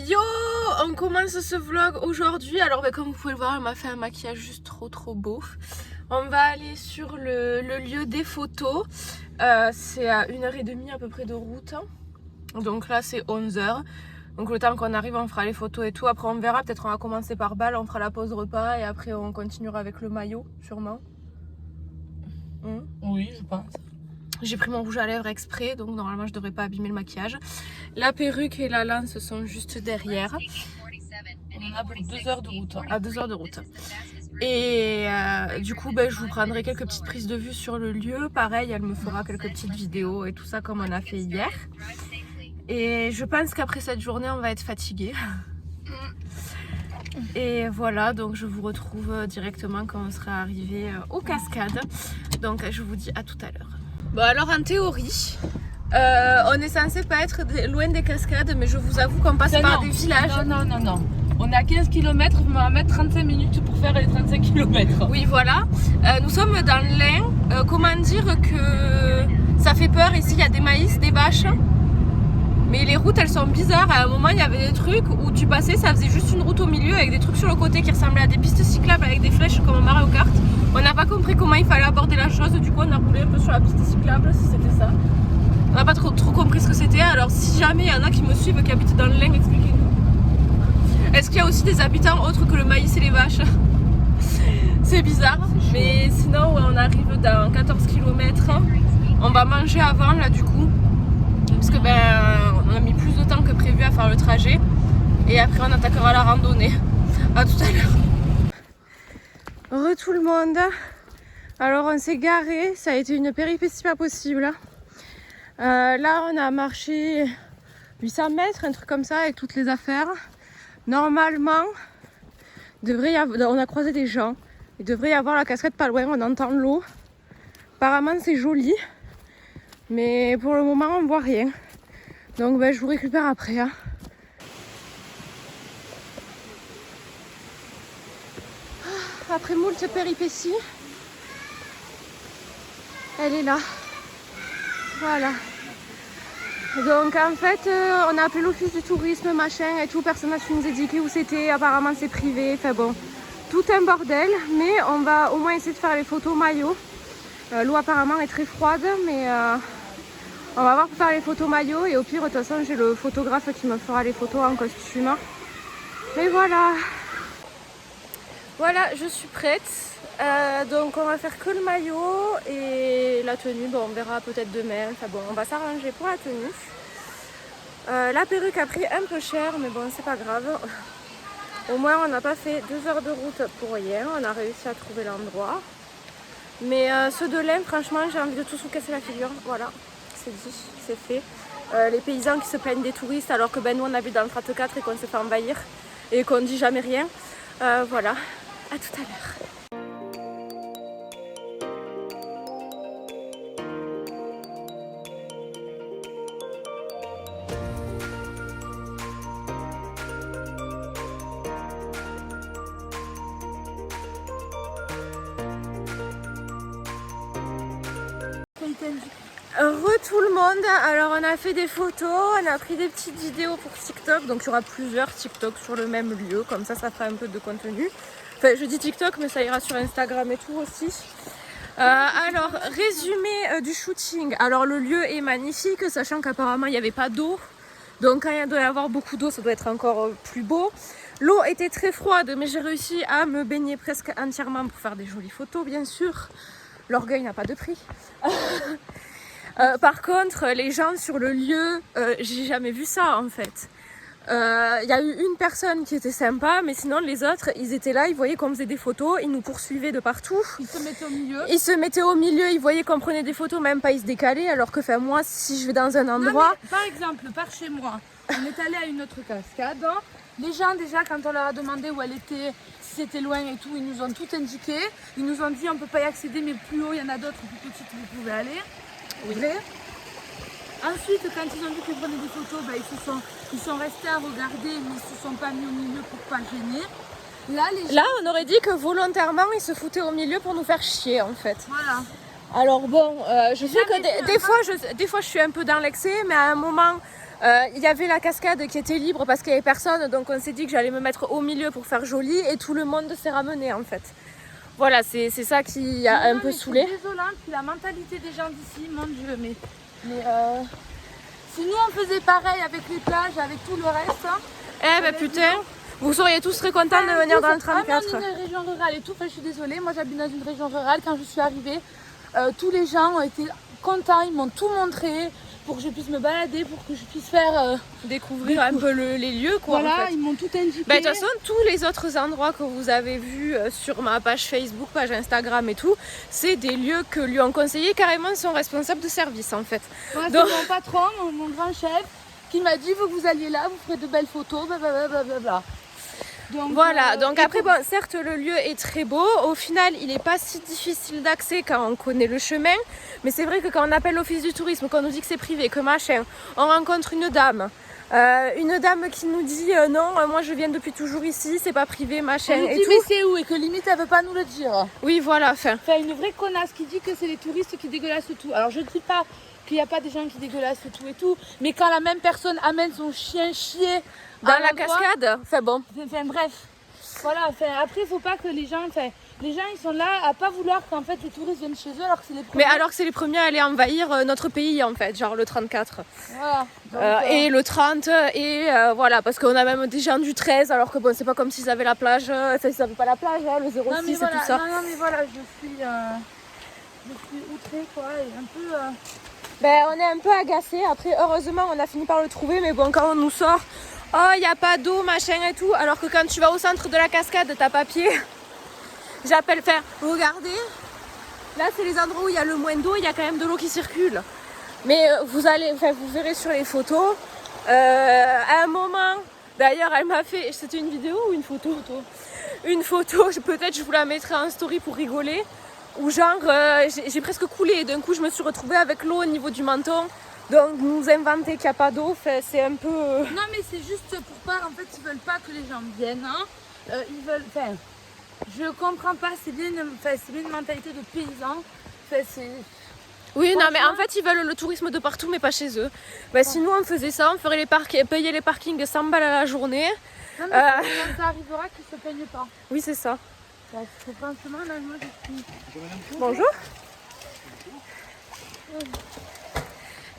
Yo, on commence ce vlog aujourd'hui. Alors comme vous pouvez le voir, elle m'a fait un maquillage juste trop beau. On va aller sur le lieu des photos. C'est à 1h30 à peu près de route. Donc là c'est 11h. Donc le temps qu'on arrive on fera les photos et tout. Après on verra, peut-être on va commencer par balle, on fera la pause repas et après on continuera avec le maillot sûrement. Oui, je pense. J'ai pris mon rouge à lèvres exprès, donc normalement je devrais pas abîmer le maquillage. La perruque et la lance sont juste derrière. On a pour 2 heures de route. À 2 heures de route. Et du coup, je vous prendrai quelques petites prises de vue sur le lieu. Pareil, elle me fera quelques petites vidéos et tout ça comme on a fait hier. Et je pense qu'après cette journée, on va être fatigué. Et voilà, donc je vous retrouve directement quand on sera arrivé aux cascades. Donc je vous dis à tout à l'heure. Bon alors en théorie, on est censé pas être loin des cascades, mais je vous avoue qu'on passe par des villages. Non. On est à 15 km, on va mettre 35 minutes pour faire les 35 km. Oui voilà, nous sommes dans l'Ain. Comment dire que ça fait peur, ici il y a des maïs, des vaches. Mais les routes elles sont bizarres, à un moment il y avait des trucs où tu passais, ça faisait juste une route au milieu avec des trucs sur le côté qui ressemblaient à des pistes cyclables avec des flèches comme au Mario Kart. On n'a pas compris comment il fallait aborder la chose, du coup on a roulé un peu sur la piste cyclable si c'était ça. On n'a pas trop compris ce que c'était, alors si jamais il y en a qui me suivent qui habitent dans le l'Ain, expliquez-nous. Est-ce qu'il y a aussi des habitants autres que le maïs et les vaches? C'est bizarre, mais sinon on arrive dans 14 km. On va manger avant là du coup. Parce que on a mis plus de temps que prévu à faire le trajet et après on attaquera la randonnée. À tout à l'heure. Re tout le monde. Alors on s'est garé, ça a été une péripétie pas possible. Là on a marché 800 mètres, un truc comme ça avec toutes les affaires. Normalement, on a croisé des gens. Il devrait y avoir la cascade pas loin, on entend l'eau. Apparemment c'est joli. Mais pour le moment on voit rien. Donc je vous récupère après. Hein. Après moult péripéties, elle est là. Voilà. Donc en fait on a appelé l'office du tourisme machin et tout, personne n'a su nous indiquer où c'était, apparemment c'est privé, enfin bon, tout un bordel, mais on va au moins essayer de faire les photos maillot. L'eau apparemment est très froide, mais on va voir pour faire les photos maillot et au pire de toute façon j'ai le photographe qui me fera les photos en costume. Mais voilà. Voilà, je suis prête. Donc on va faire que le maillot et la tenue, on verra peut-être demain. Enfin bon, on va s'arranger pour la tenue. La perruque a pris un peu cher, mais bon, c'est pas grave. Au moins on n'a pas fait 2 heures de route pour rien. On a réussi à trouver l'endroit. Mais ceux de l'Ain, franchement, j'ai envie de tous vous casser la figure. Voilà. C'est dit, c'est fait. Les paysans qui se plaignent des touristes alors que nous on habite dans le Strat 4 et qu'on se fait envahir et qu'on dit jamais rien. Voilà, à tout à l'heure. Tout le monde, alors on a fait des photos, on a pris des petites vidéos pour TikTok, donc il y aura plusieurs TikTok sur le même lieu, comme ça fera un peu de contenu. Enfin je dis TikTok mais ça ira sur Instagram et tout aussi. Alors résumé du shooting, alors le lieu est magnifique, sachant qu'apparemment il n'y avait pas d'eau, donc quand il doit y avoir beaucoup d'eau ça doit être encore plus beau. L'eau était très froide mais j'ai réussi à me baigner presque entièrement pour faire des jolies photos bien sûr. L'orgueil n'a pas de prix. Par contre, les gens sur le lieu, j'ai jamais vu ça en fait. Il y a eu une personne qui était sympa, mais sinon les autres, ils étaient là, ils voyaient qu'on faisait des photos, ils nous poursuivaient de partout. Ils se mettaient au milieu. Ils se mettaient au milieu, ils voyaient qu'on prenait des photos, même pas ils se décalaient, alors que moi, si je vais dans un endroit... Non, par exemple, par chez moi, on est allé à une autre cascade. Les gens déjà, quand on leur a demandé où elle était, si c'était loin et tout, ils nous ont tout indiqué. Ils nous ont dit on peut pas y accéder, mais plus haut, il y en a d'autres plus petites, vous pouvez aller. Oui. Ensuite, quand ils ont vu qu'on prenait des photos, ils sont restés à regarder, mais ils se sont pas mis au milieu pour pas gêner. Là, on aurait dit que volontairement, ils se foutaient au milieu pour nous faire chier, en fait. Voilà. Alors bon, je sais que des fois je suis un peu dans l'excès, mais à un moment, Il y avait la cascade qui était libre parce qu'il n'y avait personne, donc on s'est dit que j'allais me mettre au milieu pour faire joli et tout le monde s'est ramené en fait. Voilà, c'est ça qui a un peu saoulé. C'est désolant, puis la mentalité des gens d'ici, mon Dieu, mais si nous on faisait pareil avec les plages, avec tout le reste. Eh ben putain, vous seriez tous très contents de venir dans le 34. Dans une région rurale et tout, enfin, je suis désolée, moi j'habite dans une région rurale, quand je suis arrivée, tous les gens ont été contents, ils m'ont tout montré pour que je puisse me balader, pour que je puisse faire découvrir un peu les lieux quoi. Voilà, en fait. ils m'ont tout indiqué. Bah, de toute façon, tous les autres endroits que vous avez vus sur ma page Facebook, page Instagram et tout, c'est des lieux que lui ont conseillé carrément son responsable de service en fait. Ouais, donc... c'est mon patron, mon grand chef, qui m'a dit il faut que vous alliez là, vous ferez de belles photos, blablabla. Donc, voilà, donc après, bon, certes, le lieu est très beau. Au final, il n'est pas si difficile d'accès quand on connaît le chemin. Mais c'est vrai que quand on appelle l'office du tourisme, qu'on nous dit que c'est privé, que machin, on rencontre une dame qui nous dit non, moi je viens depuis toujours ici, c'est pas privé, machin. On nous dit et tout. Mais c'est où? Et que limite, elle veut pas nous le dire. Oui, voilà, fin. Enfin, une vraie connasse qui dit que c'est les touristes qui dégueulassent tout. Alors, je ne dis pas qu'il n'y a pas des gens qui dégueulassent tout et tout, mais quand la même personne amène son chien chier dans la cascade, c'est bon. Enfin bref, voilà. Enfin, après, il faut pas que les gens, ils sont là à pas vouloir qu'en fait les touristes viennent chez eux alors que c'est les premiers. Mais alors que c'est les premiers à aller envahir notre pays en fait, genre le 34. Voilà. Donc, et le 30 et voilà, parce qu'on a même des gens du 13 alors que bon, c'est pas comme s'ils avaient la plage, enfin ils avaient pas la plage, hein, le 06 non, mais voilà, et tout ça. Non mais voilà, je suis outrée quoi et un peu. Ben, on est un peu agacés. Après, heureusement, on a fini par le trouver. Mais bon, quand on nous sort, oh, il n'y a pas d'eau, machin et tout. Alors que quand tu vas au centre de la cascade, t'as pas pied. J'appelle faire. Regardez, là, c'est les endroits où il y a le moins d'eau. Il y a quand même de l'eau qui circule. Mais vous verrez sur les photos. À un moment, d'ailleurs, elle m'a fait. C'était une vidéo ou une photo? Une photo. Peut-être je vous la mettrai en story pour rigoler. Où genre j'ai presque coulé, d'un coup je me suis retrouvée avec l'eau au niveau du menton, donc nous inventer qu'il n'y a pas d'eau, c'est un peu... Non mais c'est juste pour pas, en fait ils veulent pas que les gens viennent, hein. Ils veulent, enfin, je comprends pas, c'est bien une mentalité de paysan, Oui non mais en fait ils veulent le tourisme de partout mais pas chez eux. Ben, si nous on faisait ça, on ferait payer les parkings 100 balles à la journée. Non mais quand ça arrivera qu'ils se plaignent pas. Oui c'est ça. Parce que franchement, là, moi, je suis... Bonjour.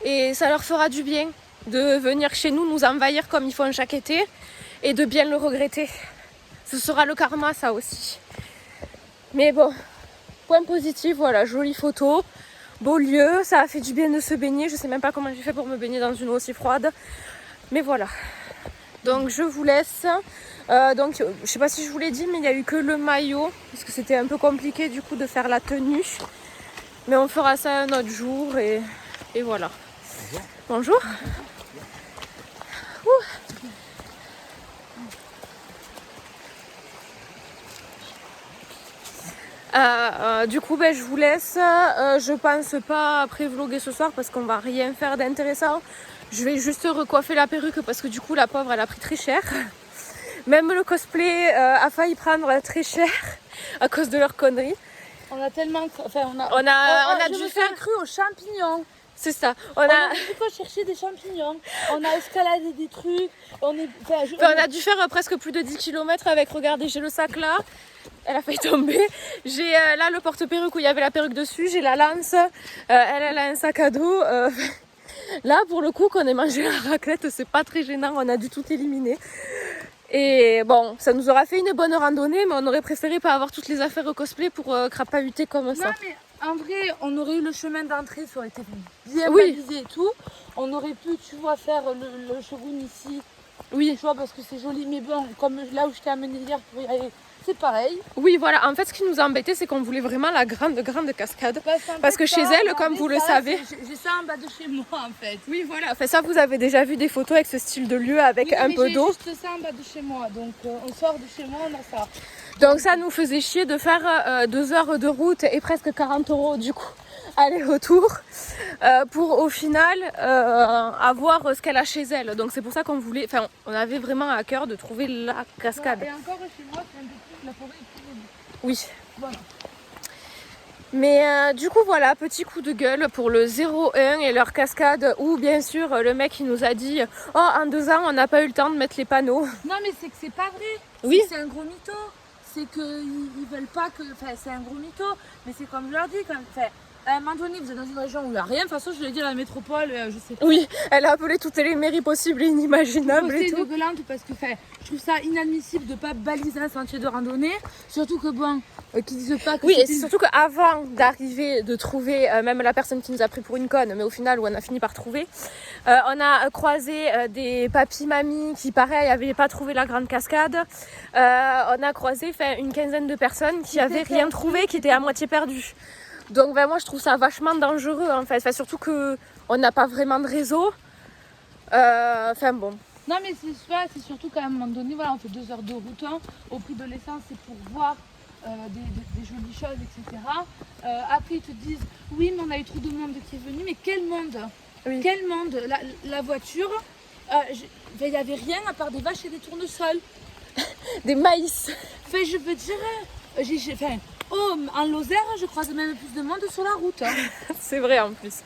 Et ça leur fera du bien de venir chez nous, nous envahir comme ils font chaque été et de bien le regretter. Ce sera le karma, ça aussi. Mais bon, point positif, voilà, jolie photo, beau lieu, ça a fait du bien de se baigner. Je sais même pas comment j'ai fait pour me baigner dans une eau aussi froide. Mais voilà. Donc je vous laisse. Donc je sais pas si je vous l'ai dit, mais il n'y a eu que le maillot parce que c'était un peu compliqué du coup de faire la tenue, mais on fera ça un autre jour et voilà. Bonjour. Du coup je vous laisse. Je pense pas après vlogger ce soir parce qu'on va rien faire d'intéressant. Je vais juste recoiffer la perruque parce que du coup la pauvre elle a pris très cher. Même le cosplay a failli prendre très cher à cause de leurs conneries. On a tellement... Enfin, on a dû faire cru aux champignons. C'est ça. On a dû chercher des champignons. On a escaladé des trucs. On a dû faire presque plus de 10 km avec, regardez, j'ai le sac là. Elle a failli tomber. J'ai là le porte-perruque où il y avait la perruque dessus. J'ai la lance. Elle a un sac à dos. Là, pour le coup, qu'on ait mangé la raclette, c'est pas très gênant. On a dû tout éliminer. Et bon, ça nous aura fait une bonne randonnée, mais on aurait préféré pas avoir toutes les affaires au cosplay pour crapahuter comme ça. Non, mais en vrai, on aurait eu le chemin d'entrée, ça aurait été bien balisé et tout. On aurait pu, tu vois, faire le shogun ici. Oui, tu vois, parce que c'est joli. Mais bon, comme là où je t'ai amené hier pour y aller, c'est pareil. Oui, voilà. En fait, ce qui nous a embêté, c'est qu'on voulait vraiment la grande cascade. Parce que chez elle, comme vous le savez... J'ai ça en bas de chez moi, en fait. Oui, voilà. Enfin, ça, vous avez déjà vu des photos avec ce style de lieu, avec un peu d'eau. J'ai juste ça en bas de chez moi. Donc, on sort de chez moi, on a ça. Donc, ça nous faisait chier de faire 2 heures de route et presque 40 € du coup. Aller-retour pour au final avoir ce qu'elle a chez elle. Donc c'est pour ça qu'on voulait, enfin on avait vraiment à cœur de trouver la cascade. Et encore chez moi, c'est un peu plus, la forêt est plus jolie. Oui. Voilà. Mais du coup voilà, petit coup de gueule pour le 01 et leur cascade où bien sûr le mec il nous a dit « Oh en 2 ans on n'a pas eu le temps de mettre les panneaux ». Non mais c'est que c'est pas vrai. Oui. C'est un gros mytho. C'est qu'ils veulent pas que... Enfin c'est un gros mytho. Mais c'est comme je leur dis quand même. Enfin, à un moment donné vous êtes dans une région où il n'y a rien. De toute façon je l'ai dit à la métropole, je sais pas. Oui, elle a appelé toutes les mairies possibles et inimaginables et tout. De gueulante parce que je trouve ça inadmissible de pas baliser un sentier de randonnée. Surtout que bon, qu'ils disent pas que oui, et c'est surtout qu'avant d'arriver, de trouver même la personne qui nous a pris pour une conne, mais au final où on a fini par trouver, on a croisé des papis-mamies qui pareil n'avaient pas trouvé la grande cascade. On a croisé une quinzaine de personnes qui n'avaient rien trouvé, qui étaient à moitié perdues. Donc moi je trouve ça vachement dangereux en fait, surtout qu'on n'a pas vraiment de réseau. Bon. Non mais c'est surtout qu'à un moment donné, voilà, on fait 2 heures de route, hein, au prix de l'essence, c'est pour voir des jolies choses, etc. Après ils te disent, oui mais on a eu trop de monde qui est venu, mais quel monde? Oui. Quel monde? La voiture, il n'y avait rien à part des vaches et des tournesols. Des maïs. Je veux dire, en Lozère, je croise même plus de monde sur la route. Hein. C'est vrai en plus.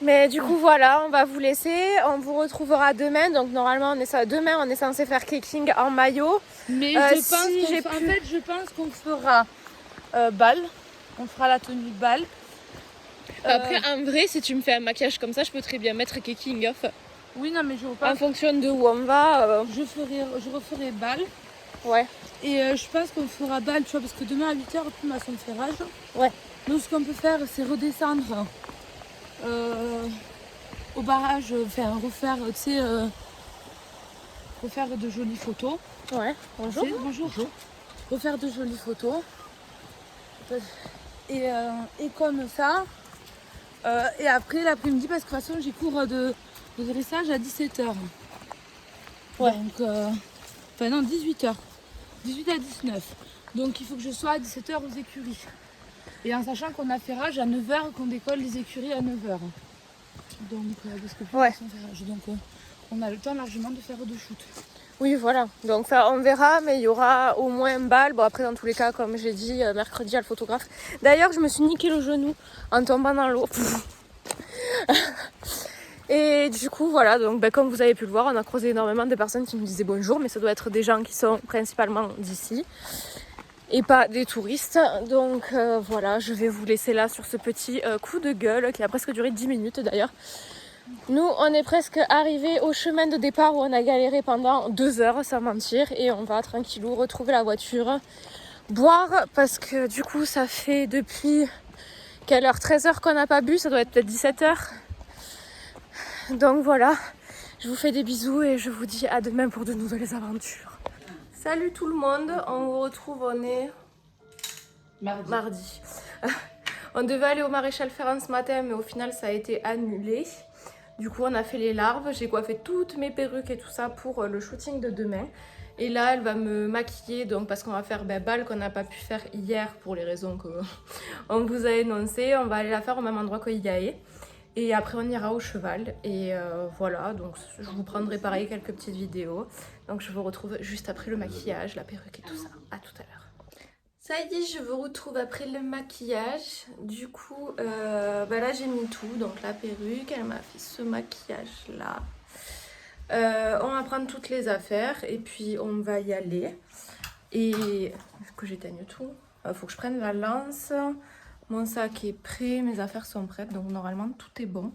Mais du coup voilà, on va vous laisser. On vous retrouvera demain. Donc normalement demain on est censé faire kayaking en maillot. Mais je pense qu'on fera balle. On fera la tenue balle. Après en vrai si tu me fais un maquillage comme ça, je peux très bien mettre kayaking off. Oui non mais je repense. En fonction de où on va. Je referai balle. Ouais. Et je pense qu'on fera balle, tu vois, parce que demain à 8h, plus ma son de ferrage. Ouais. Donc ce qu'on peut faire, c'est redescendre au barrage, refaire, tu sais, refaire de jolies photos. Ouais. Bonjour. Bonjour. Refaire de jolies photos. Et comme ça. Et après l'après-midi, parce que de toute façon, j'ai cours de dressage à 17h. Ouais. Donc, non, 18h. 18 à 19. Donc il faut que je sois à 17h aux écuries. Et en sachant qu'on a ferrage à 9h, qu'on décolle les écuries à 9h. Donc, parce que ouais. Ferrage. Donc on a le temps largement de faire de shoot. Oui voilà, donc on verra, mais il y aura au moins un bal. Bon après dans tous les cas, comme j'ai dit, mercredi à le photographe. D'ailleurs je me suis niqué le genou en tombant dans l'eau. Et du coup voilà, donc comme vous avez pu le voir, on a croisé énormément de personnes qui nous disaient bonjour, mais ça doit être des gens qui sont principalement d'ici et pas des touristes. Donc voilà, je vais vous laisser là sur ce petit coup de gueule qui a presque duré 10 minutes d'ailleurs. Nous on est presque arrivés au chemin de départ où on a galéré pendant 2 heures sans mentir, et on va tranquillou retrouver la voiture, boire, parce que du coup ça fait depuis quelle heure, 13h qu'on n'a pas bu, ça doit être peut-être 17h. Donc voilà, je vous fais des bisous et je vous dis à demain pour de nouvelles aventures. Salut tout le monde, on vous retrouve, on est mardi. On devait aller au Maréchal Ferrand ce matin, mais au final ça a été annulé. Du coup on a fait les larves, j'ai coiffé toutes mes perruques et tout ça pour le shooting de demain. Et là elle va me maquiller, donc parce qu'on va faire balle qu'on n'a pas pu faire hier pour les raisons qu'on vous a énoncées. On va aller la faire au même endroit que Yaé. Et après on ira au cheval et voilà, donc je vous prendrai pareil quelques petites vidéos. Donc je vous retrouve juste après le maquillage, la perruque et tout ça. À tout à l'heure. Ça y est, je vous retrouve après le maquillage. Du coup, là j'ai mis tout, donc la perruque, elle m'a fait ce maquillage là. On va prendre toutes les affaires et puis on va y aller. Et que j'éteigne tout. Faut que je prenne la lance. Mon sac est prêt, mes affaires sont prêtes, donc normalement tout est bon.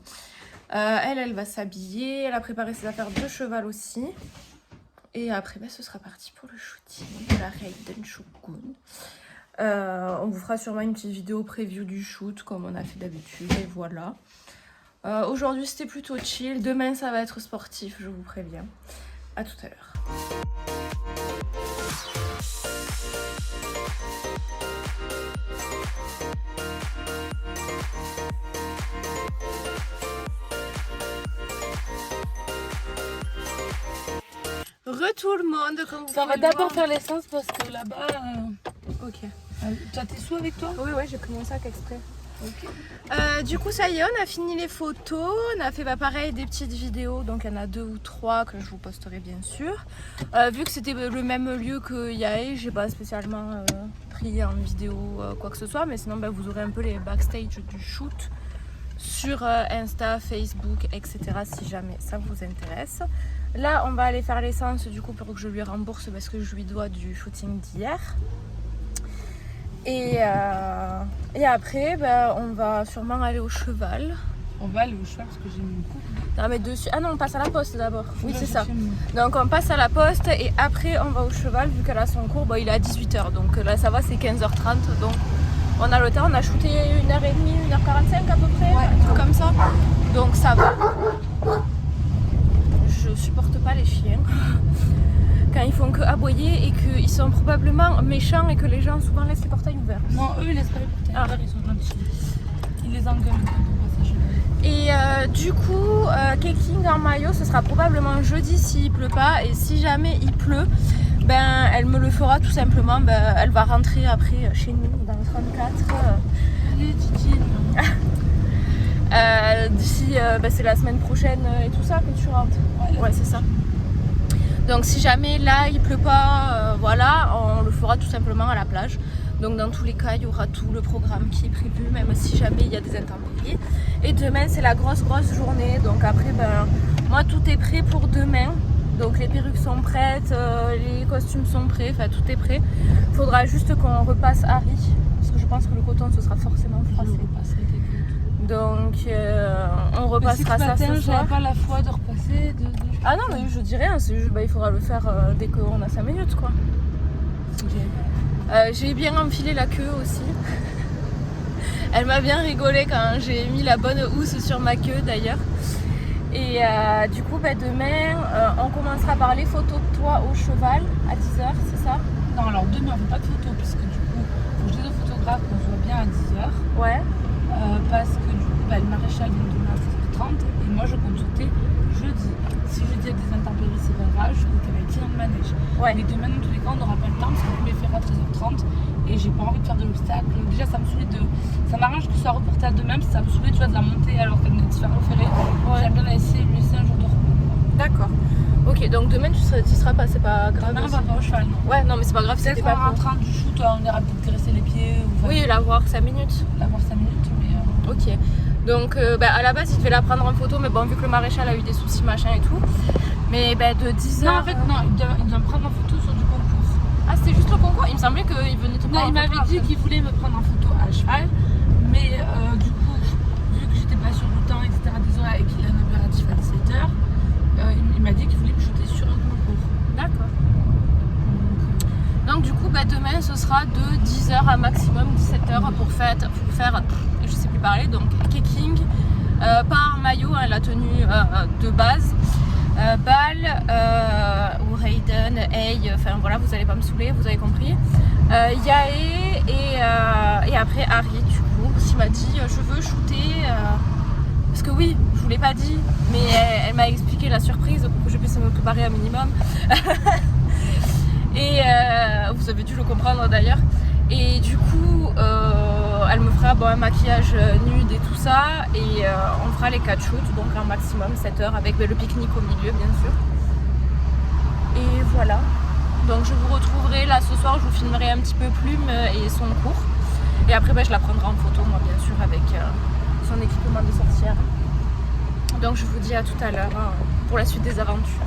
Elle va s'habiller, elle a préparé ses affaires de cheval aussi. Et après, ce sera parti pour le shooting de la Raiden Shogun. On vous fera sûrement une petite vidéo preview du shoot, comme on a fait d'habitude, et voilà. Aujourd'hui, c'était plutôt chill. Demain, ça va être sportif, je vous préviens. À tout à l'heure. Tout le monde, comme vous on va d'abord faire l'essence parce que là-bas. Ok. Tu as tes sous avec toi? Oui, j'ai pris mon sac exprès. Du coup ça y est, on a fini les photos, on a fait pareil des petites vidéos, donc il y en a 2 ou 3 que je vous posterai bien sûr. Vu que c'était le même lieu que Yaé, j'ai pas spécialement pris en vidéo quoi que ce soit, mais sinon vous aurez un peu les backstage du shoot sur Insta, Facebook, etc. si jamais ça vous intéresse. Là on va aller faire l'essence du coup pour que je lui rembourse parce que je lui dois du shooting d'hier. Et après, on va sûrement aller au cheval. On va aller au cheval parce que j'ai mis une coupe. Non, mais dessus. Ah non, on passe à la poste d'abord. Oui, c'est ça. Donc on passe à la poste et après on va au cheval vu qu'elle a son cours. Il est à 18h. Donc là, ça va, c'est 15h30. Donc on a le temps. On a shooté 1h30, 1h45 à peu près. Ouais. Un truc comme ça. Donc ça va. Je supporte pas les chiens. Quand ils font que aboyer et qu'ils sont probablement méchants et que les gens souvent laissent les portails ouverts. Non, eux ils laissent pas les portails ouverts, ils sont gentils. Ils les engueulent quand on passe à cheval. Et du coup, kayaking en maillot, ce sera probablement jeudi s'il pleut pas. Et si jamais il pleut, elle me le fera tout simplement. Elle va rentrer après chez nous dans le 34. Allez, Titi. D'ici, c'est la semaine prochaine et tout ça que tu rentres. Ouais, c'est ça. Donc si jamais là il pleut pas, on le fera tout simplement à la plage. Donc dans tous les cas il y aura tout le programme qui est prévu, même si jamais il y a des intempéries. Et demain c'est la grosse journée, donc après moi tout est prêt pour demain. Donc les perruques sont prêtes, les costumes sont prêts, enfin tout est prêt. Faudra juste qu'on repasse Harry, parce que je pense que le coton ce sera forcément froissé. Donc on repassera ça ce soir. J'avais pas la foi de repasser. Ah non mais je dis rien, c'est juste, il faudra le faire dès qu'on a 5 minutes quoi. J'ai bien enfilé la queue aussi. Elle m'a bien rigolé quand j'ai mis la bonne housse sur ma queue d'ailleurs. Et du coup demain on commencera par les photos de toi au cheval à 10h, c'est ça? Non, alors demain on fait pas de photos puisque du coup faut que je dise au photographe qu'on se voit bien à 10h. Ouais. Parce que du coup le maréchal vient demain à 16h30 et moi je compte sauter jeudi. Si jeudi il y a des intempéries c'est pas grave, je compte avec qui dans le manège. Ouais. Mais demain dans tous les cas on n'aura pas le temps parce qu'on peut les faire à 13h30 et j'ai pas envie de faire de l'obstacle. Déjà ça me saoulait ça m'arrange que ce soit reporté à demain parce que ça me saoulait de la montée alors qu'elle venait de se faire reférer. Ouais. J'aime bien la laisser lui laisser un jour de repos. D'accord. Ok, donc demain tu seras pas, c'est pas grave. Demain on va pas au cheval. Non. Ouais, non mais c'est pas grave, c'était pas en rentrant du shoot, on ira peut-être graisser les pieds. Oui, la voir 5 minutes. La voir 5 minutes, mais. Ok. Donc à la base il devait la prendre en photo, mais bon vu que le maréchal a eu des soucis machin et tout. Mais de 10h. Non en fait non, il doit me prendre en photo sur du concours. Ah c'était juste le concours? Il me semblait qu'il venait te prendre en photo. Non, il m'avait dit qu'il voulait me prendre en photo à cheval, mais du coup, vu que j'étais pas sûre du temps, etc. désolé, et qu'il a un impératif à 17h, il m'a dit qu'il voulait me shooter sur un concours. D'accord. Donc du coup demain ce sera de 10h à maximum 17h pour faire je sais plus parler, donc kayaking, par maillot, la tenue de base, balle ou Raiden, Hey, enfin voilà, vous allez pas me saouler, vous avez compris. Yaé et après Harry du coup qui m'a dit je veux shooter parce que oui je vous l'ai pas dit mais elle m'a expliqué la surprise pour que je puisse me préparer un minimum. Et vous avez dû le comprendre d'ailleurs. Et du coup, elle me fera un maquillage nude et tout ça. Et on fera les 4 shoots, donc un maximum 7 heures avec le pique-nique au milieu, bien sûr. Et voilà. Donc je vous retrouverai là ce soir, je vous filmerai un petit peu Plume et son cours. Et après, je la prendrai en photo, moi, bien sûr, avec son équipement de sorcière. Donc je vous dis à tout à l'heure pour la suite des aventures.